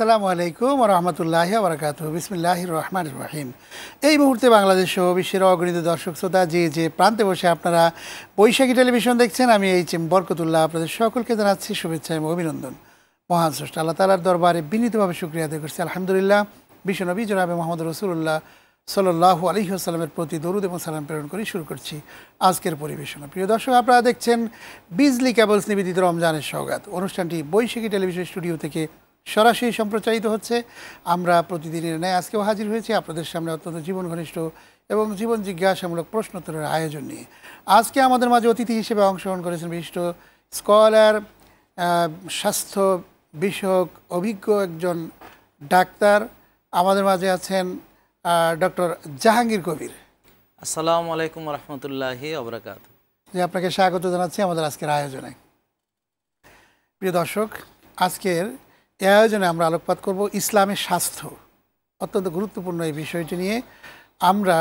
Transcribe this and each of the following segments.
আসসালামু আলাইকুম ওয়া রাহমাতুল্লাহি ওয়া বারাকাতুহু। বিসমিল্লাহির রহমানির রহিম। এই মুহূর্তে বাংলাদেশ সহ বিশ্বের অগণিত দর্শক শ্রোতা যে প্রান্তে বসে আপনারা বৈশাখী টেলিভিশন দেখছেন, আমি এইচ.এম. বরকতুল্লাহ আপনাদের সকলকে জানাচ্ছি শুভেচ্ছা এবং অভিনন্দন। মহান স্রষ্টা আল্লাহ তাআলার দরবারে বিনীতভাবে শুকরিয়া আদায় করছি আলহামদুলিল্লাহ। বিশ্বনবী জনাবে মুহাম্মদ রাসূলুল্লাহ সাল্লাল্লাহু আলাইহি ওয়াসাল্লামের প্রতি দরুদ এবং সালাম প্রেরণ করে শুরু করছি আজকের পরিবেশনা। প্রিয় দর্শক, আপনারা দেখছেন বিজলি কেবলস নিবেদিত রমজানের সওগাত। অনুষ্ঠানটি বৈশাখী টেলিভিশন স্টুডিও থেকে সরাসরি সম্প্রচারিত হচ্ছে। আমরা প্রতিদিনের ন্যায় আজকেও হাজির হয়েছি আপনাদের সামনে অত্যন্ত জীবন ঘনিষ্ঠ এবং জীবন জিজ্ঞাসামূলক প্রশ্নোত্তরের আয়োজন নিয়ে। আজকে আমাদের মাঝে অতিথি হিসেবে অংশগ্রহণ করেছেন বিশিষ্ট স্কলার, স্বাস্থ্য বিষয়ক অভিজ্ঞ একজন ডাক্তার। আমাদের মাঝে আছেন ডক্টর জাহাঙ্গীর কবির। আসসালামু আলাইকুম রহমতুল্লাহি ওয়া বারাকাতুহু। যে আপনাকে স্বাগত জানাচ্ছি আমাদের আজকের আয়োজনে। প্রিয় দর্শক, আজকের এই আয়োজনে আমরা আলোকপাত করব ইসলামের স্বাস্থ্য, অত্যন্ত গুরুত্বপূর্ণ এই বিষয়টি নিয়ে আমরা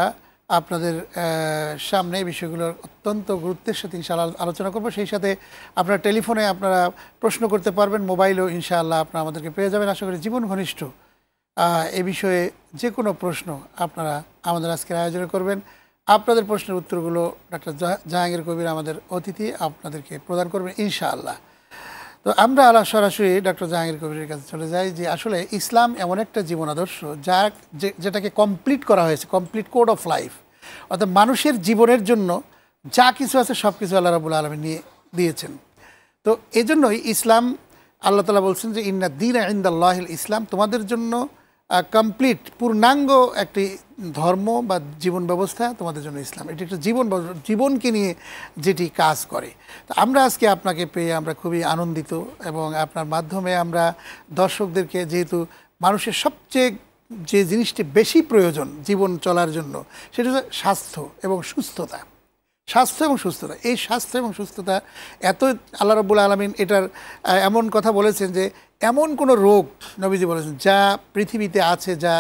আপনাদের সামনে এই বিষয়গুলোর অত্যন্ত গুরুত্বের সাথে ইনশাআল্লাহ আলোচনা করব। সেই সাথে আপনারা টেলিফোনে আপনারা প্রশ্ন করতে পারবেন, মোবাইলেও ইনশাআল্লাহ আপনারা আমাদেরকে পেয়ে যাবেন। আশা করি জীবন ঘনিষ্ঠ এ বিষয়ে যে কোনো প্রশ্ন আপনারা আমাদের আজকের আয়োজনে করবেন। আপনাদের প্রশ্নের উত্তরগুলো ডক্টর জাহাঙ্গীর কবির আমাদের অতিথি আপনাদেরকে প্রদান করবেন ইনশাআল্লাহ। তো আমরা সরাসরি ডক্টর জাহাঙ্গীর কবিরের কাছে চলে যাই যে আসলে ইসলাম এমন একটা জীবন আদর্শ যেটাকে কমপ্লিট করা হয়েছে, কমপ্লিট কোড অফ লাইফ, অর্থাৎ মানুষের জীবনের জন্য যা কিছু আছে সব কিছু আল্লাহ রাব্বুল আলামিন নিয়ে দিয়েছেন। তো এজন্যই ইসলাম, আল্লাহ তাআলা বলছেন যে ইন্না দীনা ইনদাল্লাহিল ইসলাম, তোমাদের জন্য কমপ্লিট পূর্ণাঙ্গ একটি ধর্ম বা জীবন ব্যবস্থা তোমাদের জন্য ইসলাম। এটি একটা জীবনকে নিয়ে যেটি কাজ করে। তো আমরা আজকে আপনাকে পেয়ে আমরা খুবই আনন্দিত এবং আপনার মাধ্যমে আমরা দর্শকদেরকে, যেহেতু মানুষের সবচেয়ে যে জিনিসটি বেশি প্রয়োজন জীবন চলার জন্য সেটা হচ্ছে স্বাস্থ্য এবং সুস্থতা। স্বাস্থ্য এবং সুস্থতা, এই স্বাস্থ্য এবং সুস্থতা এত আল্লাহ রাব্বুল আলামিন এটার এমন কথা বলেছেন যে এমন কোনো রোগ নবীজি বলেছেন যা পৃথিবীতে আছে, যা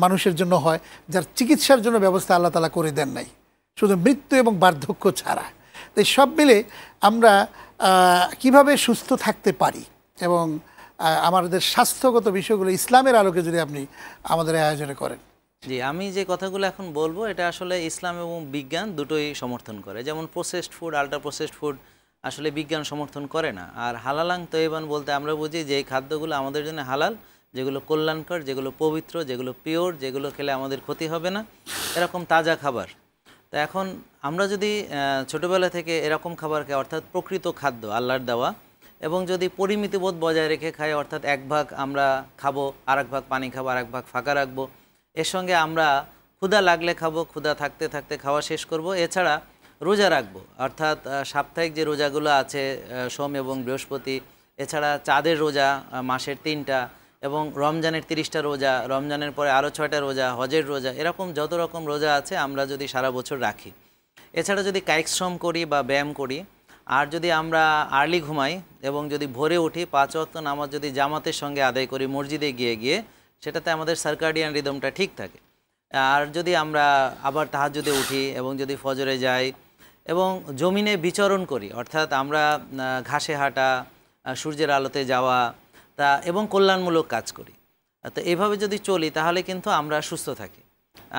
মানুষের জন্য হয়, যার চিকিৎসার জন্য ব্যবস্থা আল্লাহ তাআলা করে দেন নাই, শুধু মৃত্যু এবং বার্ধক্য ছাড়া। তাই সব মিলে আমরা কিভাবে সুস্থ থাকতে পারি এবং আমাদের স্বাস্থ্যগত বিষয়গুলো ইসলামের আলোকে যদি আপনি আমাদের আয়োজনে করেন। জি, আমি যে কথাগুলো এখন বলবো এটা আসলে ইসলাম এবং বিজ্ঞান দুটোই সমর্থন করে। যেমন processed food, ultra processed food আসলে বিজ্ঞান সমর্থন করে না। আর হালালাং তৈবান বলতে আমরা বুঝি যে এই খাদ্যগুলো আমাদের জন্য হালাল, যেগুলো কল্যাণকর, যেগুলো পবিত্র, যেগুলো পিওর, যেগুলো খেলে আমাদের ক্ষতি হবে না, এরকম তাজা খাবার। তো এখন আমরা যদি ছোটোবেলা থেকে এরকম খাবার খাই, অর্থাৎ প্রকৃত খাদ্য আল্লাহর দেওয়া, এবং যদি পরিমিতিবোধ বজায় রেখে খাই, অর্থাৎ এক ভাগ আমরা খাবো, আর এক ভাগ পানি খাবো, আর এক ভাগ ফাঁকা রাখবো, এর সঙ্গে আমরা ক্ষুধা লাগলে খাবো, ক্ষুধা থাকতে থাকতে খাওয়া শেষ করব, এছাড়া রোজা রাখবো, অর্থাৎ সাপ্তাহিক যে রোজাগুলো আছে সোম এবং বৃহস্পতি, এছাড়া চাঁদের রোজা মাসের 3টা, এবং রমজানের 30টা রোজা, রমজানের পরে আরও 6টা রোজা, হজের রোজা, এরকম যত রকম রোজা আছে আমরা যদি সারা বছর রাখি, এছাড়া যদি কায়িক শ্রম করি বা ব্যায়াম করি, আর যদি আমরা আর্লি ঘুমাই এবং যদি ভোরে উঠি, 5 ওয়াক্ত নামাজ যদি জামাতের সঙ্গে আদায় করি মসজিদে গিয়ে গিয়ে, সেটাতে আমাদের সার্কাডিয়ান রিদমটা ঠিক থাকে। আর যদি আমরা আবার তাহাজ্জুদে উঠি এবং যদি ফজরে যাই এবং জমিনে বিচরণ করি, অর্থাৎ আমরা ঘাসে হাঁটা, সূর্যের আলোতে যাওয়া এবং কল্যাণমূলক কাজ করি, তো এভাবে যদি চলি তাহলে কিন্তু আমরা সুস্থ থাকি,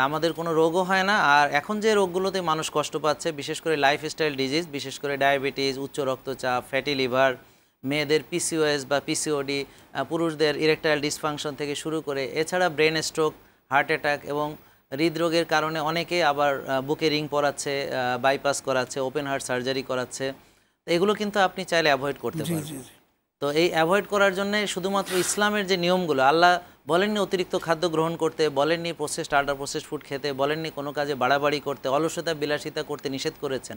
আমাদের কোনো রোগও হয় না। আর এখন যে রোগগুলোতে মানুষ কষ্ট পাচ্ছে, বিশেষ করে লাইফস্টাইল ডিজিজ, বিশেষ করে ডায়াবেটিস, উচ্চ রক্তচাপ, ফ্যাটি লিভার, মেয়েদের পিসিওএস বা পিসিওডি, পুরুষদের ইরেকটাইল ডিসফাংশন থেকে শুরু করে, এছাড়া ব্রেন স্ট্রোক, হার্ট অ্যাটাক এবং হৃদরোগের কারণে অনেকে আবার বুকে রিং পরাচ্ছে, বাইপাস করাচ্ছে, ওপেন হার্ট সার্জারি করাচ্ছে। তো এগুলো কিন্তু আপনি চাইলে অ্যাভয়েড করতে পারবেন। তো এই অ্যাভয়েড করার জন্য শুধুমাত্র ইসলামের যে নিয়মগুলো, আল্লাহ বলেননি অতিরিক্ত খাদ্য গ্রহণ করতে, বলেননি প্রসেসড আল্ট্রা প্রসেসড ফুড খেতে, বলেননি কোনো কাজে বাড়াবাড়ি করতে, অলসতা বিলাসিতা করতে নিষেধ করেছেন।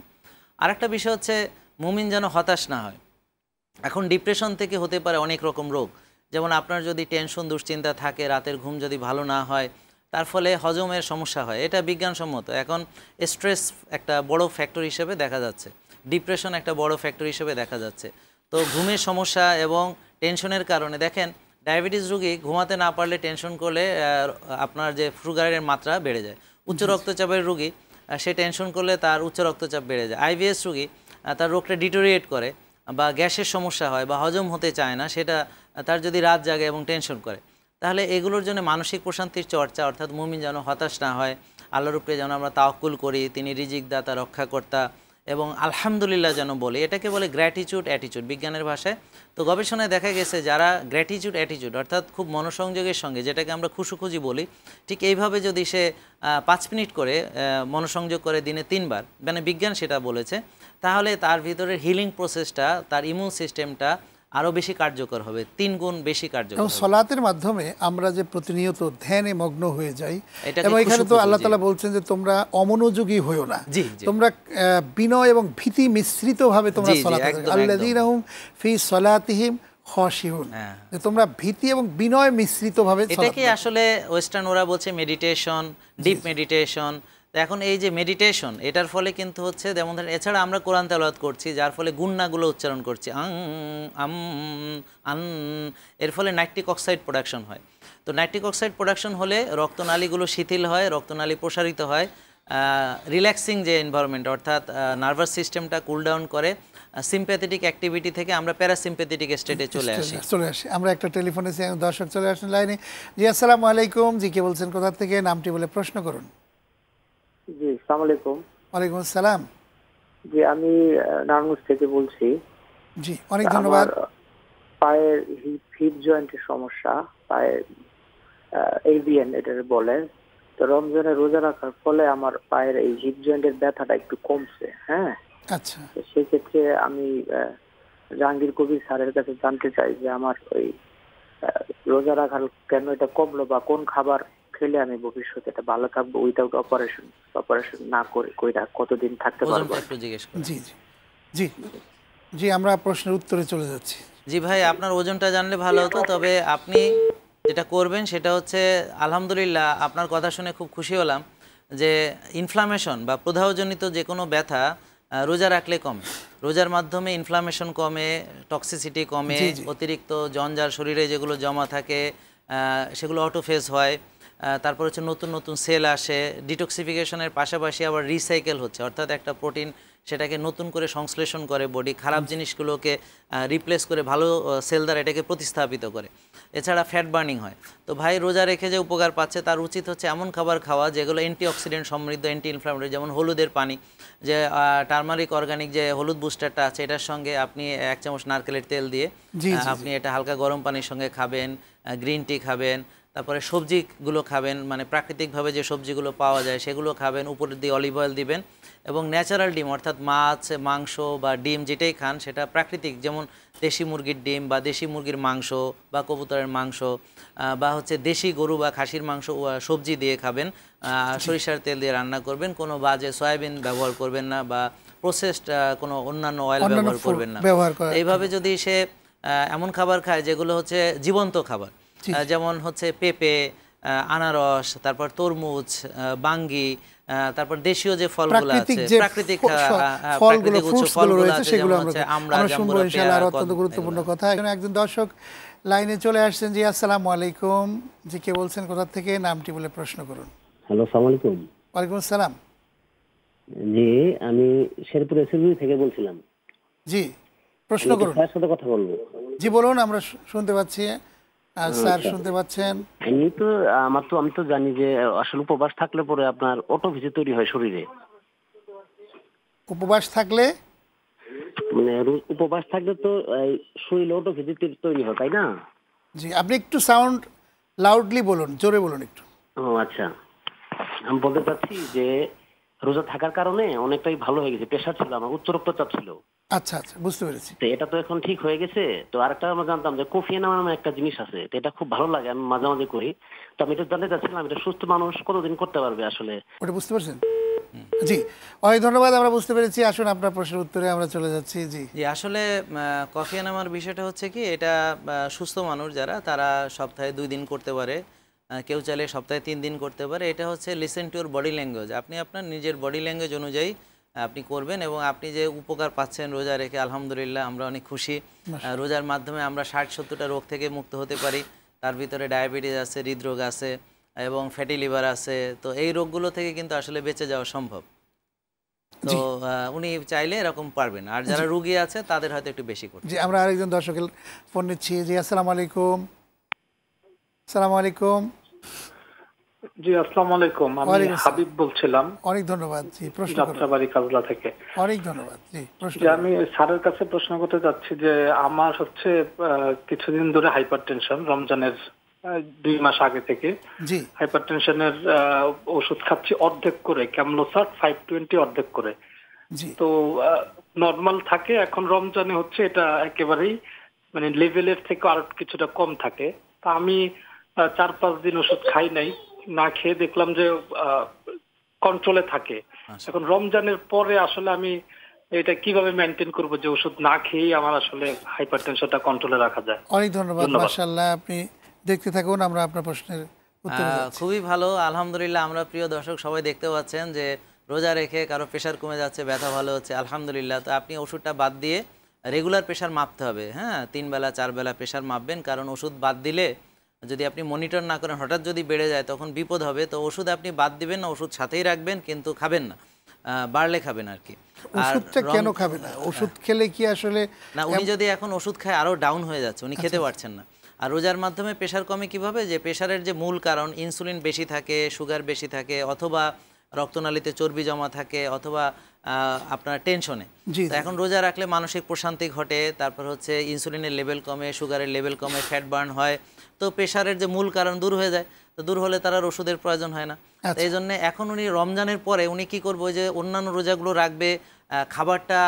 আরেকটা বিষয় হচ্ছে মুমিন যেন হতাশ না হয়। এখন ডিপ্রেশন থেকে হতে পারে অনেক রকম রোগ, যেমন আপনার যদি টেনশন দুশ্চিন্তা থাকে, রাতের ঘুম যদি ভালো না হয়, তার ফলে হজমের সমস্যা হয়, এটা বিজ্ঞানসম্মত। এখন স্ট্রেস একটা বড় ফ্যাক্টর হিসেবে দেখা যাচ্ছে, ডিপ্রেশন একটা বড় ফ্যাক্টর হিসেবে দেখা যাচ্ছে। তো ঘুমের সমস্যা এবং টেনশনের কারণে দেখেন ডায়াবেটিস রোগী ঘুমাতে না পারলে, টেনশন করলে আপনার যে সুগারের মাত্রা বেড়ে যায়। উচ্চ রক্তচাপের রোগী সে টেনশন করলে তার উচ্চ রক্তচাপ বেড়ে যায়। আইবিএস রোগী তার রোগটা ডিটোরিয়েট করে বা গ্যাসের সমস্যা হয় বা হজম হতে চায় না, সেটা তার যদি রাত জাগে এবং টেনশন করে, তাহলে এগুলোর জন্য মানসিক প্রশান্তির চর্চা, অর্থাৎ মুমিন যেন হতাশ না হয়, আল্লাহর উপরে যেন আমরা তাওয়াক্কুল করি, তিনি রিজিক দাতা, রক্ষাকর্তা, এবং আলহামদুলিল্লাহ যেন বলি, এটাকে বলে গ্র্যাটিটিউড অ্যাটিটিউড বিজ্ঞানের ভাষায়। তো গবেষণায় দেখা গেছে যারা গ্র্যাটিটিউড অ্যাটিটিউড অর্থাৎ খুব মনোসংযোগের সঙ্গে, যেটাকে আমরা খুশুখুজি বলি, ঠিক এইভাবে যদি সে 5 মিনিট করে মনোসংযোগ করে দিনে 3 বার, মানে বিজ্ঞান সেটা বলেছে, তাহলে তার ভিতরের হিলিং প্রসেসটা, তার ইমিউন সিস্টেমটা আরও বেশি কার্যকর হবে, 3 গুণ বেশি কার্যকর এবং হবে। সলাতের মাধ্যমে আমরা যে প্রতিনিয়ত ধ্যানে মগ্ন হয়ে যাই, এটাকে এবং এখানে তো খুশুখুজি, আল্লাহ জি। তাআলা বলছেন যে তোমরা অমনোযোগী হইও না, জি, জি। তোমরা বিনয় এবং ভীতি মিশ্রিতভাবে তোমরা জি, জি, সলাত করো। একদম, আল্লাযীনা হুম ফি সলাতিহিম খাশিউন, হ্যাঁ। যে তোমরা ভীতি এবং বিনয় মিশ্রিতভাবে সলাত এটাকে করো। আসলে ওয়েস্টার্ন ওরা বলছে মেডিটেশন, ডিপ মেডিটেশন। এখন এই যে মেডিটেশন, এটার ফলে কিন্তু হচ্ছে যেমন ধরেন, এছাড়া আমরা কোরআন তেলাওয়াত করছি, যার ফলে গুন্নাগুলো উচ্চারণ করছি, আং আম আন, এর ফলে নাইট্রিক অক্সাইড প্রোডাকশন হয়। তো নাইট্রিক অক্সাইড প্রোডাকশন হলে রক্তনালীগুলো শিথিল হয়, রক্তনালী প্রসারিত হয়, রিল্যাক্সিং যে এনভায়রনমেন্ট, অর্থাৎ নার্ভাস সিস্টেমটা কুল ডাউন করে, সিম্প্যাথেটিক অ্যাক্টিভিটি থেকে আমরা প্যারাসিম্প্যাথেটিক স্টেটে চলে আসি। আমরা একটা টেলিফোনে দর্শক চলে আসেন লাইনে। জি, আসসালামু আলাইকুম। জি, কে বলছেন, কোথা থেকে, নামটি বলে প্রশ্ন করুন। জি, আসসালামু আলাইকুম। ওয়ালাইকুম আসসালাম। জি, আমি নারায়ণগঞ্জ থেকে বলছি। জি, অনেক ধন্যবাদ। আমার পায়ের হিপ জয়েন্টের সমস্যা, পায়ের এভিএন এটা বলে। তো রমজানে রোজা রাখার ফলে আমার পায়ের এই হিপ জয়েন্টের ব্যথাটা একটু কমছে। হ্যাঁ, আচ্ছা, তো সেক্ষেত্রে আমি জাহাঙ্গীর কবির স্যারের কাছে জানতে চাই যে আমার ওই রোজা রাখার কেন এটা কমলো, বা কোন খাবার খেলে আমি ভবিষ্যতে এটা ভালো থাকবো উইদাউট অপারেশন না করে কইরা কতদিন থাকতে পারবো। ওজনটা একটু জিজ্ঞেস করুন। জি জি জি জি, আমরা প্রশ্নের উত্তরে চলে যাচ্ছি। জি ভাই, আপনার ওজনটা জানলে ভালো হতো। তবে আপনি যেটা করবেন সেটা হচ্ছে, আলহামদুলিল্লাহ আপনার কথা শুনে খুব খুশি হলাম যে ইনফ্লামেশন বা প্রদাহজনিত যে কোনো ব্যথা রোজা রাখলে কমে। রোজার মাধ্যমে ইনফ্লামেশন কমে, টক্সিসিটি কমে, জি, জি। অতিরিক্ত জঞ্জাল শরীরে যেগুলো জমা থাকে সেগুলো অটোফেজ হয়। তারপর হচ্ছে নতুন নতুন সেল আসে, ডিটক্সিফিকেশনের পাশাপাশি আবার রিসাইকেল হচ্ছে, অর্থাৎ একটা প্রোটিন সেটাকে নতুন করে সংশ্লেষণ করে বডি, খারাপ জিনিসগুলোকে রিপ্লেস করে ভালো সেল দ্বারা এটাকে প্রতিস্থাপিত করে। এছাড়া ফ্যাট বার্নিং হয়। তো ভাই রোজা রেখে যে উপকার পাচ্ছে, তার উচিত হচ্ছে এমন খাবার খাওয়া যেগুলো অ্যান্টিঅক্সিডেন্ট সমৃদ্ধ, অ্যান্টি ইনফ্লামেটরি, যেমন হলুদের পানি, যে টার্মারিক অর্গানিক যে হলুদ বুস্টারটা আছে, এটার সঙ্গে আপনি 1 চামচ নারকেলের তেল দিয়ে জি, জি, আপনি এটা হালকা গরম পানির সঙ্গে খাবেন, গ্রিন টি খাবেন, তারপরে সবজিগুলো খাবেন, মানে প্রাকৃতিকভাবে যে সবজিগুলো পাওয়া যায় সেগুলো খাবেন, উপরে দিয়ে অলিভ অয়েল দিবেন, এবং ন্যাচারাল ডিম অর্থাৎ মাছ, মাংস বা ডিম যেটাই খান সেটা প্রাকৃতিক, যেমন দেশি মুরগির ডিম বা দেশি মুরগির মাংস বা কবুতরের মাংস বা হচ্ছে দেশি গরু বা খাসির মাংস, সবজি দিয়ে খাবেন, সরিষার তেল দিয়ে রান্না করবেন, কোনো বাজে সয়াবিন ব্যবহার করবেন না, বা প্রসেসড কোনো অন্যান্য অয়েল ব্যবহার করবেন না। এইভাবে যদি সে এমন খাবার খায় যেগুলো হচ্ছে জীবন্ত খাবার, যেমন হচ্ছে পেঁপে, আনারস, তারপর তরমুজ, বাঙ্গি, তারপর দেশীয় যে ফলগুলো আছে, প্রাকৃতিক ফলগুলো, ফ্রুটসগুলো রয়েছে, সেগুলো আমরা শুনবো ইনশাআল্লাহ। আর অত্যন্ত গুরুত্বপূর্ণ কথা। এখানে একজন দর্শক লাইনে চলে আসছেন। জি, আসসালামু আলাইকুম। জি, কে বলছেন, কোথা থেকে, নামটি বলে প্রশ্ন করুন। হ্যালো, আসসালামু আলাইকুম। ওয়ালাইকুম আসসালাম। জি, আমি শেরপুরের সিলগুড়ি থেকে বলছিলাম। জি, প্রশ্ন আমি করুন। স্যারের সাথে কথা বলবো। জি বলুন, আমরা শুনতে পাচ্ছি, আর স্যার শুনতে পাচ্ছেন। আমি তো জানি যে আসলে উপবাস থাকলে পরে আপনার অটোফেজি তৈরি হয় শরীরে। উপবাস থাকলে মানে উপবাস থাকলে তো শরীরে অটোফেজি তৈরি হয়, তাই না? জি, আপনি একটু সাউন্ড লাউডলি বলুন, জোরে বলুন একটু। ও আচ্ছা, আমি বলতে চাচ্ছি যে রোজা থাকার কারণে অনেকটাই ভালো হয়ে গেছে। প্রেশার ছিল আমার, উচ্চ রক্তচাপ ছিল। আচ্ছা আচ্ছা, বুঝতে পেরেছি। তো এটা তো এখন ঠিক হয়ে গেছে। তো আরেকটা আমরা জানতাম যে কোফিয়ানা নামে একটা জিনিস আছে, তো এটা খুব ভালো লাগে, আমি মাঝে মাঝে করি। তো আমি এটা জানতে চাচ্ছিলাম, এটা সুস্থ মানুষ কতদিন করতে পারবে আসলে? ওটা বুঝতে পারছেন? জি, অনেক ধন্যবাদ, আমরা বুঝতে পেরেছি। আসুন আপনার প্রশ্নের উত্তরে আমরা চলে যাচ্ছি। জি জি, আসলে কফি নামার বিষয়টা হচ্ছে কি, এটা সুস্থ মানুষ যারা, তারা সপ্তাহে 2 দিন করতে পারে, কেউ চাইলে সপ্তাহে 3 দিন করতে পারে। এটা হচ্ছে listen to your body language, আপনি আপনার নিজের বডি ল্যাঙ্গুয়েজ অনুযায়ী আপনি করবেন, এবং আপনি যে উপকার পাচ্ছেন রোজা রেখে, আলহামদুলিল্লাহ আমরা অনেক খুশি। রোজার মাধ্যমে আমরা 60-70টা রোগ থেকে মুক্ত হতে পারি। তার ভিতরে ডায়াবেটিস আছে, হৃদরোগ আছে, এবং ফ্যাটি লিভার আছে। তো এই রোগগুলো থেকে কিন্তু আসলে বেঁচে যাওয়া সম্ভব। তো উনি চাইলে এরকম পারবেন, আর যারা রুগী আছে তাদের হয়তো একটু বেশি করতে। জি, আমরা আরেকজন দর্শকের ফোন নিচ্ছি। জি, আসসালামু আলাইকুম। আসসালামু আলাইকুম। জি, আসসালামু আলাইকুম। আমি ওয়ালাইকুম আসসালাম। হাবিব বলছিলাম, অনেক ধন্যবাদ। জি, প্রশ্ন করুন। যাত্রাবাড়ি কাজলা থেকে। অনেক ধন্যবাদ। জি, প্রশ্ন যে করুন। আমি স্যারের কাছে প্রশ্ন করতে যাচ্ছি যে আমার হচ্ছে কিছুদিন ধরে হাইপারটেনশন, রমজানের 2 মাস আগে থেকে জি, হাইপারটেনশনের ওষুধ খাচ্ছি অর্ধেক করে, ক্যামলোসাট 520 অর্ধেক করে। জি, তো নর্মাল থাকে, এখন রমজানে হচ্ছে এটা একেবারেই মানে লেভেলের থেকে আর কিছুটা কম থাকে। তা আমি 4-5 দিন ওষুধ খাই নাই, না খেয়ে দেখলাম যে কন্ট্রোলে থাকে। এখন রমজানের পরে আসলে আমি এটা কিভাবে মেনটেন করব যে ওষুধ না খেয়েই আমার আসলে হাইপারটেনশনটা কন্ট্রোলে রাখা যায়? অনেক ধন্যবাদ। মাশাআল্লাহ, আপনি দেখতে থাকুন, আমরা আপনার প্রশ্নের উত্তর দিচ্ছি। খুবই ভালো, আলহামদুলিল্লাহ। আমরা প্রিয় দর্শক সবাই দেখতে পাচ্ছেন যে রোজা রেখে কারো প্রেশার কমে যাচ্ছে, ব্যথা ভালো হচ্ছে, আলহামদুলিল্লাহ। তো আপনি ওষুধটা বাদ দিয়ে রেগুলার প্রেশার মাপতে হবে। হ্যাঁ, 3 বেলা 4 বেলা প্রেশার মাপবেন, কারণ ওষুধ বাদ দিলে যদি আপনি মনিটর না করেন হঠাৎ যদি বেড়ে যায় তখন বিপদ হবে। তো ওষুধ আপনি বাদ দিবেন না, ওষুধ সাথেই রাখবেন, কিন্তু খাবেন না, বাড়লে খাবেন আর কি। ওষুধটা কেন খাবে না? ওষুধ খেলে কি আসলে না, উনি যদি এখন ওষুধ খায় আরও ডাউন হয়ে যাচ্ছে, উনি খেতে পারছেন না। আর রোজার মাধ্যমে প্রেশার কমে কিভাবে? যে প্রেশারের যে মূল কারণ ইনসুলিন বেশি থাকে, সুগার বেশি থাকে, অথবা রক্তনালীতে চর্বি জমা থাকে, অথবা আপনার টেনশনে। তো এখন রোজা রাখলে মানসিক প্রশান্তি ঘটে, তারপর হচ্ছে ইনসুলিনের লেভেল কমে, সুগারের লেভেল কমে, ফ্যাট বার্ন হয়। তো প্রেশারের যে মূল কারণ দূর হয়ে যায়। তো দূর হলে তার আর ওষুধের প্রয়োজন হয় না। এই জন্য এখন উনি রমজানের পরে উনি কি করবো, যে অন্যান্য রোজাগুলো রাখবে, খাবারটা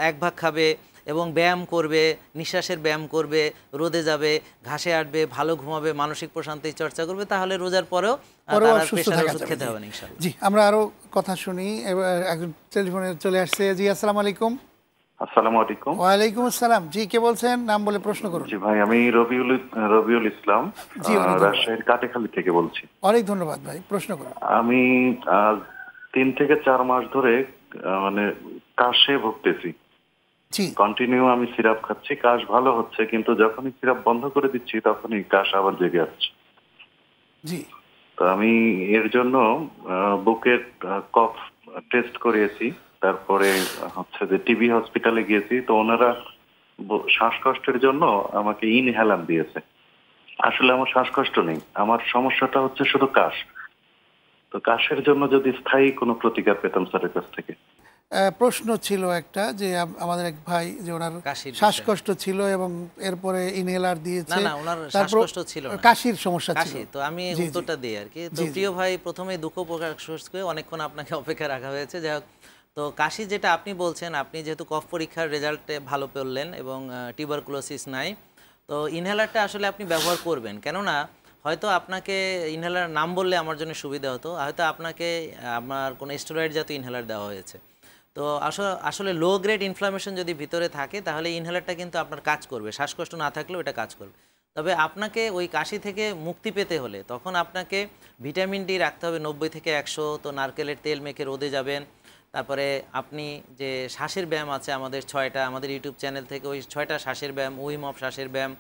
1 ভাগ খাবে এবং ব্যায়াম করবে, নিঃশ্বাসের ব্যায়াম করবে, রোদে যাবে, ঘাসে আটবে, ভালো ঘুমাবে, মানসিক প্রশান্তির চর্চা করবে, তাহলে রোজার পরেও প্রেশারের ওষুধ খেতে হবে না ইনশাআল্লাহ। জি, আমরা আরো কথা শুনি। একজন টেলিফোনে চলে আসছে। জি, আসসালামু আলাইকুম। আসসালামু আলাইকুম। ওয়ালাইকুম আসসালাম। জি, কে বলছেন? নাম বলে প্রশ্ন করুন। জি ভাই, আমি রবিউল ইসলাম, রাজশাহীর কাটেখালী থেকে বলছি। অনেক ধন্যবাদ ভাই, প্রশ্ন করুন। আমি 3 থেকে 4 মাস ধরে মানে কাশে ভুগতেছি। কন্টিনিউ আমি সিরাপ খাচ্ছি, কাশ ভালো হচ্ছে, কিন্তু যখনই সিরাপ বন্ধ করে দিচ্ছি তখনই কাশ আবার জেগে আসছে। জি, তো আমি এর জন্য বুকের কফ টেস্ট করিয়েছি, তারপরে হচ্ছে যে টিবি হসপিটালে গিয়েছি। তো ওনারা শ্বাসকষ্টের জন্য আমাকে ইনহেলার দিয়েছে। আসলে আমার শ্বাসকষ্ট নেই, আমার সমস্যাটা হচ্ছে শুধু কাশ। তো কাশের জন্য যদি স্থায়ী কোনো প্রতিকার পেতাম স্যারের কাছ থেকে। প্রশ্ন ছিল একটা, যে আমাদের এক ভাই যে ওনার শ্বাসকষ্ট ছিল এবং এরপরে ইনহেলার দিয়েছে। না, ওনার শ্বাসকষ্ট ছিল না, কাশির সমস্যা ছিল। তো আমি উত্তরটা দিই আর কি। তো প্রিয় ভাই, প্রথমে দুঃখ প্রকাশ করে অনেকক্ষণ আপনাকে অপেক্ষা রাখা হয়েছে। যাই হোক, তো কাশি যেটা আপনি বলছেন, আপনি যেহেতু কফ পরীক্ষার রেজাল্টে ভালো পেলেন এবং টিউবারকুলোসিস নাই, তো ইনহেলারটা আসলে আপনি ব্যবহার করবেন। কেননা হয়তো আপনাকে ইনহেলার নাম বললে আমার জন্য সুবিধা হতো, হয়তো আপনাকে আমার কোনো স্টেরয়েড জাতীয় ইনহেলার দেওয়া হয়েছে। তো আসলে লো গ্রেড ইনফ্লামেশন যদি ভিতরে থাকে তাহলে ইনহেলারটা কিন্তু আপনার কাজ করবে, শ্বাসকষ্ট না থাকলেও এটা কাজ করবে। তবে আপনাকে ওই কাশি থেকে মুক্তি পেতে হলে তখন আপনাকে ভিটামিন ডি রাখতে হবে 90 থেকে 100। তো নারকেলের তেল মেখে রোদে যাবেন। তারপরে আপনি যে শ্বাসের ব্যায়াম আছে আমাদের 6টা, আমাদের ইউটিউব চ্যানেল থেকে ওই 6টা শ্বাসের ব্যায়াম, উইম অফ শ্বাসের ব্যায়াম,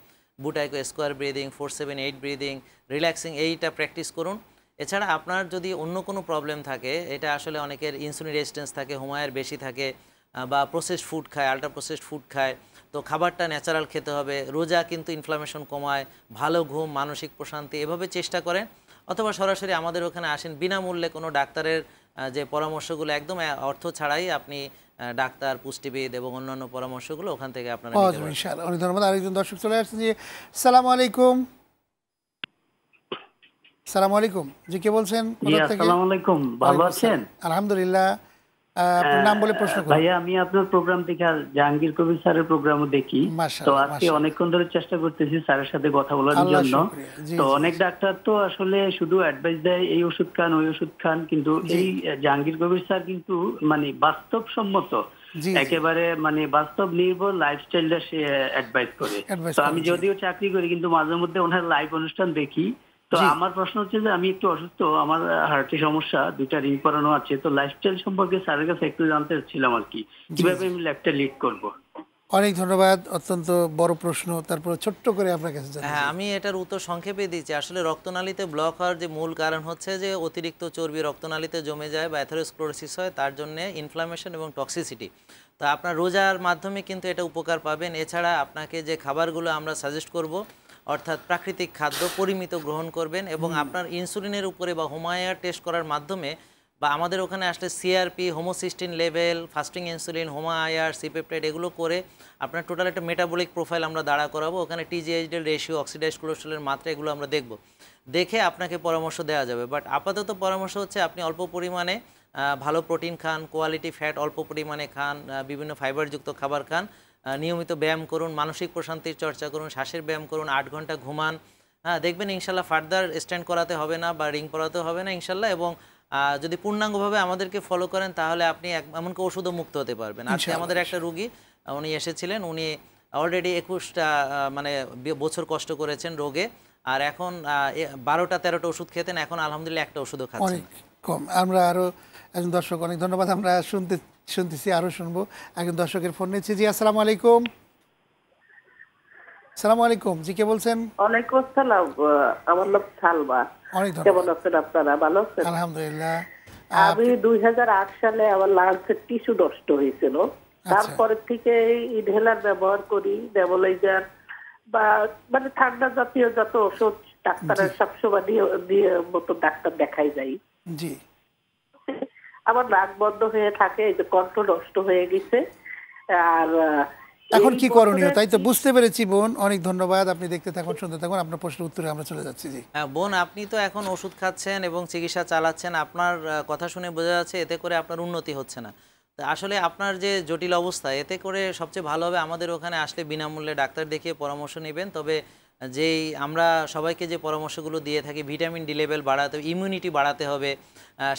বুটাইকো স্কোয়ার ব্রিদিং, 4-7-8 ব্রিদিং, রিল্যাক্সিং, এইটা প্র্যাকটিস করুন। এছাড়া আপনার যদি অন্য কোনো প্রবলেম থাকে, এটা আসলে অনেকের ইনসুলিন রেজিস্ট্যান্স থাকে, হোমায়ের বেশি থাকে, বা প্রসেসড ফুড খায়, আল্ট্রা প্রসেসড ফুড খায়, তো খাবারটা ন্যাচারাল খেতে হবে। রোজা কিন্তু ইনফ্লামেশন কমায়, ভালো ঘুম, মানসিক প্রশান্তি, এভাবে চেষ্টা করেন। অথবা সরাসরি আমাদের ওখানে আসেন, বিনামূল্যে কোনো ডাক্তারের যে পরামর্শগুলো একদম অর্থ ছাড়াই আপনি ডাক্তার, পুষ্টিবিদ এবং অন্যান্য পরামর্শগুলো ওখান থেকে আপনারা নিতে পারেন। ইনশাআল্লাহ। অনেক ধন্যবাদ। আরেকজন দর্শক চলে আসছে। জি, আসসালামু আলাইকুম। আসসালামু আলাইকুম। জি, কে বলছেন? জি, আসসালামু আলাইকুম। ভালো আছেন? আলহামদুলিল্লাহ। আপনার নাম বলে প্রশ্ন করুন। ভাইয়া, আমি আপনার প্রোগ্রাম দেখি, জাহাঙ্গীর কবির স্যারের প্রোগ্রামও দেখি। তো আজকে অনেকক্ষণ ধরে চেষ্টা করতেছি স্যারের সাথে কথা বলার জন্য। তো অনেক ডাক্তার তো আসলে শুধু অ্যাডভাইস দেয়, এই ওষুধ খান, ওই ওষুধ খান, কিন্তু এই জাহাঙ্গীর কবির স্যার কিন্তু মানে বাস্তবসম্মত, একেবারে মানে বাস্তব নির্ভর লাইফস্টাইলটা সে অ্যাডভাইস করে। তো আমি যদিও চাকরি করি, কিন্তু মাঝে মধ্যে ওনার লাইভ অনুষ্ঠান দেখি। তো আমার প্রশ্ন হচ্ছে যে আমি একটু অসুস্থ, আমার হার্টের সমস্যা, 2টা রিং করানো আছে। তো লাইফস্টাইল সম্পর্কে স্যারের কাছে একটু জানতে চাচ্ছিলাম আর কি, কিভাবে আমি লাইফটা লিড করব। অনেক ধন্যবাদ, অত্যন্ত বড় প্রশ্ন, তারপর ছোট্ট করে আপনার কাছে জানতে চাই। হ্যাঁ, আমি এটার উত্তর সংক্ষেপে দিচ্ছি। আসলে রক্তনালীতে ব্লক হওয়ার যে মূল কারণ হচ্ছে যে অতিরিক্ত চর্বি রক্তনালীতে জমে যায় বা অ্যাথেরোস্ক্লেরোসিস হয়, তার জন্য ইনফ্লামেশন এবং টক্সিসিটি। তো আপনার রোজার মাধ্যমে কিন্তু এটা উপকার পাবেন। এছাড়া আপনাকে যে খাবারগুলো আমরা সাজেস্ট করব, অর্থাৎ প্রাকৃতিক খাদ্য পরিমিত গ্রহণ করবেন এবং আপনার ইনসুলিনের উপরে বা হোমায়ার টেস্ট করার মাধ্যমে বা আমাদের ওখানে আসলে CRP, homocysteine level, fasting insulin, HOMA IR, C peptide এগুলো করে আপনার টোটাল একটা মেটাবলিক প্রোফাইল আমরা দাঁড়া করাবো। ওখানে টিজিএইচডিএল রেশিও, অক্সিডাইজড কোলেস্টেরলের মাত্রা, এগুলো আমরা দেখব, দেখে আপনাকে পরামর্শ দেওয়া যাবে। বাট আপাতত পরামর্শ হচ্ছে আপনি অল্প পরিমাণে ভালো প্রোটিন খান, কোয়ালিটি ফ্যাট অল্প পরিমাণে খান, বিভিন্ন ফাইবারযুক্ত খাবার খান, নিয়মিত ব্যায়াম করুন, মানসিক প্রশান্তির চর্চা করুন, শ্বাসের ব্যায়াম করুন, 8 ঘন্টা ঘুমান। হ্যাঁ, দেখবেন ইনশাল্লাহ ফার্দার স্ট্যান্ড করাতে হবে না বা রিং পরাতে হবে না ইনশাল্লাহ। এবং যদি পূর্ণাঙ্গভাবে আমাদেরকে ফলো করেন তাহলে আপনি এমনকি ওষুধও মুক্ত হতে পারবেন। আজকে আমাদের একটা রুগী, উনি এসেছিলেন, উনি অলরেডি 21টা মানে বছর কষ্ট করেছেন রোগে, আর এখন 12টা 13টা ওষুধ খেতেন, এখন আলহামদুলিল্লাহ একটা ওষুধও খাচ্ছেন। অনেক কম। আমরা আরো একজন দর্শক, অনেক ধন্যবাদ, আমরা শুনতেছি, আরো শুনবো। একজন দর্শকের ফোন নিচ্ছি। জি, আসসালামু আলাইকুম। আসসালামু আলাইকুম, জি কে বলছেন? ওয়ালাইকুম আসসালাম, আমার নাম সালমা। কেমন আছেন আপনারা? ভালো আছেন? আলহামদুলিল্লাহ। আমি 2008 সালে আমার লাংসের টিস্যু নষ্ট হয়েছিল, তারপরে থেকে ইনহেলার ব্যবহার করি, নেবুলাইজার বা মানে ঠান্ডা জাতীয় যত ওষুধ ডাক্তারের সবসময় দিয়ে মতো ডাক্তার দেখাই যাই। জি, আমার নাক বন্ধ হয়ে থাকে, এই যে কণ্ঠ নষ্ট হয়ে গেছে। আর এখন কি করণীয়? তাই তো বুঝতে পেরেছি বোন, অনেক ধন্যবাদ। আপনি দেখতে থাকুন, শুনতে থাকুন, আপনার প্রশ্নের উত্তরে আমরা চলে যাচ্ছি। জি হ্যাঁ বোন, আপনি তো এখন ওষুধ খাচ্ছেন এবং চিকিৎসা চালাচ্ছেন, আপনার কথা শুনে বোঝা যাচ্ছে এতে করে আপনার উন্নতি হচ্ছে না। আসলে আপনার যে জটিল অবস্থা, এতে করে সবচেয়ে ভালো হবে আমাদের ওখানে আসলে বিনামূল্যে ডাক্তার দেখিয়ে পরামর্শ নেবেন। তবে যেই আমরা সবাইকে যে পরামর্শগুলো দিয়ে থাকি, ভিটামিন ডি লেভেল বাড়াতে হবে, ইমিউনিটি বাড়াতে হবে,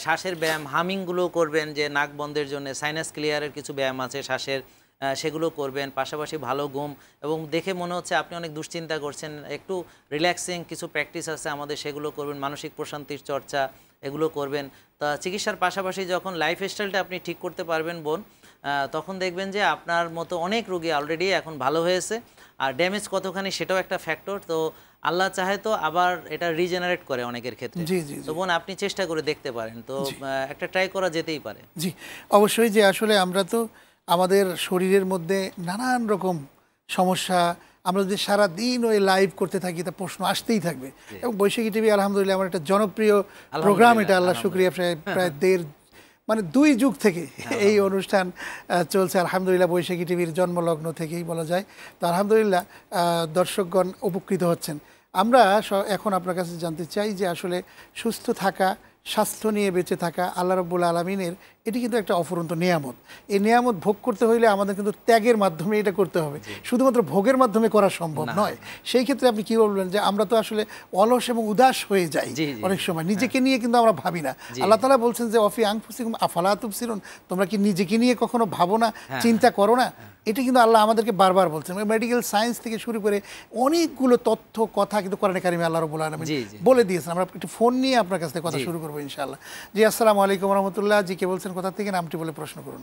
শ্বাসের ব্যায়াম, হামিংগুলো করবেন, যে নাক বন্ধের জন্য সাইনাস ক্লিয়ারের কিছু ব্যায়াম আছে শ্বাসের, সেগুলো করবেন। পাশাপাশি ভালো ঘুম, এবং দেখে মনে হচ্ছে আপনি অনেক দুশ্চিন্তা করছেন, একটু রিল্যাক্সিং কিছু প্র্যাকটিস আছে আমাদের, সেগুলো করবেন। মানসিক প্রশান্তির চর্চা এগুলো করবেন। তা চিকিৎসার পাশাপাশি যখন লাইফস্টাইলটা আপনি ঠিক করতে পারবেন বোন, তখন দেখবেন যে আপনার মতো অনেক রোগী অলরেডি এখন ভালো হয়েছে। আর ড্যামেজ কতখানি সেটাও একটা ফ্যাক্টর। তো আল্লাহ চাহে তো আবার এটা রিজেনারেট করে অনেকের ক্ষেত্রে। তো বোন, আপনি চেষ্টা করে দেখতে পারেন, তো একটা ট্রাই করা যেতেই পারে। জি অবশ্যই। যে আসলে আমরা তো আমাদের শরীরের মধ্যে নানান রকম সমস্যা, আমরা যদি সারাদিন ওই লাইভ করতে থাকি তা প্রশ্ন আসতেই থাকবে। এবং বৈশাখী টিভি আলহামদুলিল্লাহ আমার একটা জনপ্রিয় প্রোগ্রাম, এটা আল্লাহ শুক্রিয়া, প্রায় 2 যুগ থেকে এই অনুষ্ঠান চলছে আলহামদুলিল্লাহ, বৈশাখী টিভির জন্মলগ্ন থেকেই বলা যায়। তো আলহামদুলিল্লাহ দর্শকগণ উপকৃত হচ্ছেন। আমরা এখন আপনার কাছে জানতে চাই যে আসলে সুস্থ থাকা, স্বাস্থ্য নিয়ে বেঁচে থাকা আল্লাহ রাব্বুল আলামিনের এটি কিন্তু একটা অফুরন্ত নিয়ামত। এই নিয়ামত ভোগ করতে হইলে আমাদের কিন্তু ত্যাগের মাধ্যমে এটা করতে হবে, শুধুমাত্র ভোগের মাধ্যমে করা সম্ভব নয়। সেই ক্ষেত্রে আপনি কি বলবেন যে আমরা তো আসলে অলস এবং উদাস হয়ে যাই অনেক সময়, নিজেকে নিয়ে কিন্তু আমরা ভাবি না। আল্লাহ তাআলা বলছেন যে অফি আনফুসিকুম আফালা তুবসিরুন, তোমরা কি নিজেকে নিয়ে কখনো ভাবো না, চিন্তা করো না? এটা কিন্তু আল্লাহ আমাদেরকে বারবার বলছেন। মেডিকেল সায়েন্স থেকে শুরু করে অনেকগুলো তথ্য কথা কিন্তু কোরআনে কারিমে আল্লাহ রাব্বুল আলামিন বলে দিয়েছেন। আমরা একটু ফোন নিয়ে আপনার কাছ থেকে কথা শুরু করবো ইনশাআল্লাহ। জি, আসসালামু আলাইকুম রাহমাতুল্লাহ। জি কে বলছেন, কোথা থেকে, নামটি বলে প্রশ্ন করুন।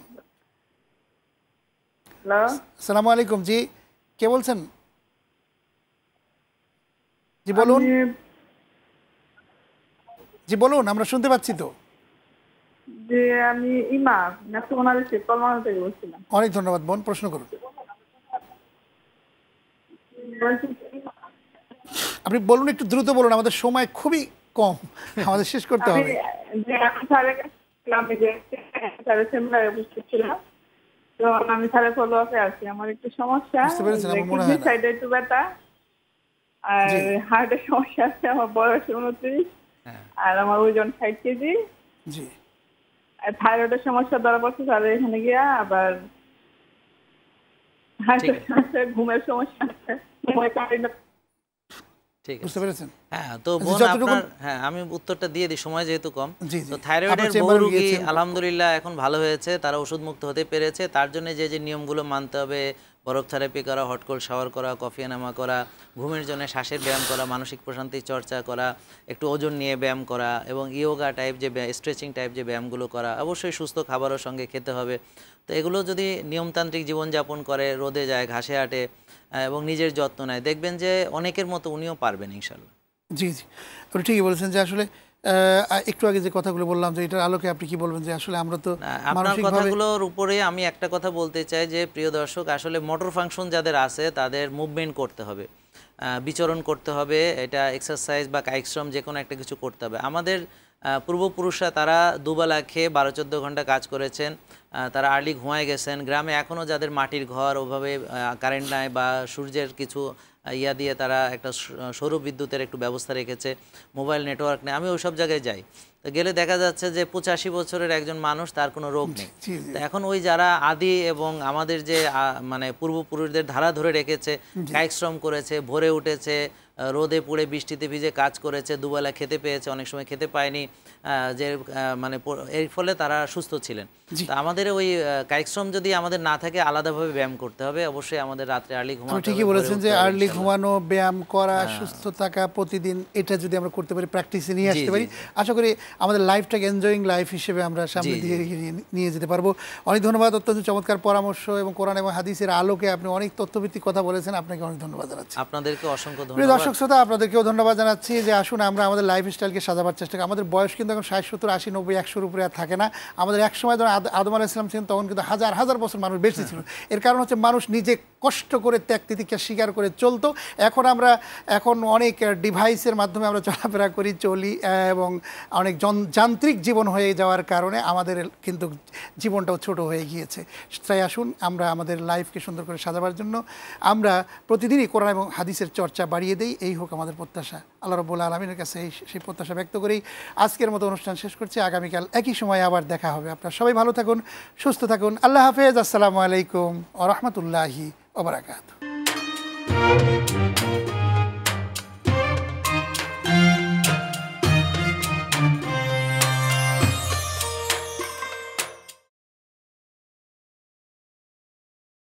আসসালামু আলাইকুম। জি কে বলছেন? জি বলুন। জি বলুন, আমরা শুনতে পাচ্ছি তো। যে আমি ইমা ন্যাশনাল কলমানা থেকে বলছিলাম। অনেক ধন্যবাদ বোন, প্রশ্ন করুন। আপনি বলুন, একটু দ্রুত বলুন, আমাদের সময় খুবই কম, আমাদের শেষ করতে হবে। আমি স্যারের ফলো আপে আছি। আমার একটু সমস্যা, কিডনি সাইডে একটু ব্যথা আর হার্টের সমস্যা আছে। আমার বয়স 29 আর আমার ওজন 60 কেজি। জি, থাইরয়েডের সমস্যা ধরা পড়ছে স্যার এখানে গিয়া। আবার হার্টের সমস্যা, ঘুমের সমস্যা আছে, ঠিক বুঝতে পেরেছেন? হ্যাঁ, তো বোন আপনার, হ্যাঁ আমি উত্তরটা দিয়ে দিই, সময় যেহেতু কম। তো থাইরয়েডের বহু রোগী আলহামদুলিল্লাহ এখন ভালো হয়েছে, তারা ওষুধ মুক্ত হতে পেরেছে। তার জন্য যে যে নিয়মগুলো মানতে হবে, বরফ থেরাপি করা, হট কোল্ড শাওয়ার করা, কফি এনামা করা, ঘুমের জন্য শ্বাসের ব্যায়াম করা, মানসিক প্রশান্তির চর্চা করা, একটু ওজন নিয়ে ব্যায়াম করা এবং ইয়োগা টাইপ যে স্ট্রেচিং টাইপ যে ব্যায়ামগুলো করা, অবশ্যই সুস্থ খাবারও সঙ্গে খেতে হবে। তো এগুলো যদি নিয়মতান্ত্রিক জীবনযাপন করে, রোদে যায়, ঘাসে হাঁটে এবং নিজের যত্ন নেয়, দেখবেন যে অনেকের মতো উনিও পারবেন ইনশাল্লাহ। জি জি, আপনি ঠিকই বলেছেন যে আসলে একটু আগে যে কথাগুলো বললাম যে এটার আলোকে আপনি কি বলবেন যে আসলে আমরা তো আপনার কথাগুলোর উপরে আমি একটা কথা বলতে চাই যে প্রিয় দর্শক, আসলে মোটর ফাংশন যাদের আছে তাদের মুভমেন্ট করতে হবে, বিচরণ করতে হবে, এটা এক্সারসাইজ বা কায়িক শ্রম যে কোনো একটা কিছু করতে হবে। আমাদের পূর্বপুরুষরা তারা দুবেলা খেয়ে 12-14 ঘন্টা কাজ করেছেন, তারা আর্লি ঘুমায় গেছেন। গ্রামে এখনও যাদের মাটির ঘর, ওভাবে কারেন্ট নাই বা সূর্যের কিছু ইয়া দিয়ে তারা একটা সৌর বিদ্যুতের একটু ব্যবস্থা রেখেছে, মোবাইল নেটওয়ার্ক নেই। আমি ওইসব জায়গায় যাই, তো গেলে দেখা যাচ্ছে যে 85 বছরের একজন মানুষ, তার কোনো রোগ নেই। তো এখন ওই যারা আদি এবং আমাদের যে মানে পূর্বপুরুষদের ধারা ধরে রেখেছে, কায়িক শ্রম করেছে, ভোরে উঠেছে, রোদে পুড়ে বৃষ্টিতে ভিজে কাজ করেছে, দুবেলা খেতে পেয়েছে, অনেক সময় খেতে পায়নি, যে মানে এর ফলে তারা সুস্থ ছিলেন। তো আমাদের ওই কায়িক শ্রম যদি আমাদের না থাকে, আলাদাভাবে ব্যায়াম করতে হবে। অবশ্যই আমাদের রাত্রে আর্লি ঘুমাতে হবে। ঠিকই বলেছেন যে আর্লি ঘুমানো, ব্যায়াম করা, সুস্থ থাকা প্রতিদিন, এটা যদি আমরা করতে পারি, প্র্যাকটিসে নিয়ে আসতে পারি, আশা করি আমাদের লাইফটাকে এনজয়িং লাইফ হিসেবে আমরা সামনে দিয়ে নিয়ে যেতে পারবো। অনেক ধন্যবাদ, অত্যন্ত চমৎকার পরামর্শ এবং কোরআন এবং হাদিসের আলোকে আপনি অনেক তথ্যভিত্তিক কথা বলেছেন। আপনাকে অনেক ধন্যবাদ জানাচ্ছি। আপনাদেরকে অসংখ্য ধন্যবাদ। দর্শক শ্রোতা, আপনাদেরকেও ধন্যবাদ জানাচ্ছি যে আসুন আমরা আমাদের লাইফস্টাইলকে সাজাবার চেষ্টা করি। আমাদের বয়স কিন্তু এখন 60, 70, 80, 90, 100-র উপরে আর থাকে না। আমাদের এক সময় যখন আদম আলাইহিস সালাম ছিলেন তখন কিন্তু হাজার হাজার বছর মানুষ বেঁচে ছিল। এর কারণ হচ্ছে মানুষ নিজে কষ্ট করে ত্যাগ তিতিক্ষা স্বীকার করে চলতো। এখন অনেক ডিভাইসের মাধ্যমে আমরা চলাফেরা করি, চলি এবং অনেক যান্ত্রিক জীবন হয়ে যাওয়ার কারণে আমাদের কিন্তু জীবনটাও ছোট হয়ে গিয়েছে। তাই আসুন আমরা আমাদের লাইফকে সুন্দর করে সাজাবার জন্য আমরা প্রতিদিনই কোরআন এবং হাদিসের চর্চা বাড়িয়ে দেই, এই হোক আমাদের প্রত্যাশা। আল্লাহ রাব্বুল আলামিনের কাছে সেই প্রত্যাশা ব্যক্ত করেই আজকের মতো অনুষ্ঠান শেষ করছি। আগামীকাল একই সময় আবার দেখা হবে। আপনারা সবাই ভালো থাকুন, সুস্থ থাকুন। আল্লাহ হাফেজ। আসসালামু আলাইকুম ওয়া রাহমাতুল্লাহি ওয়া বারাকাতুহু।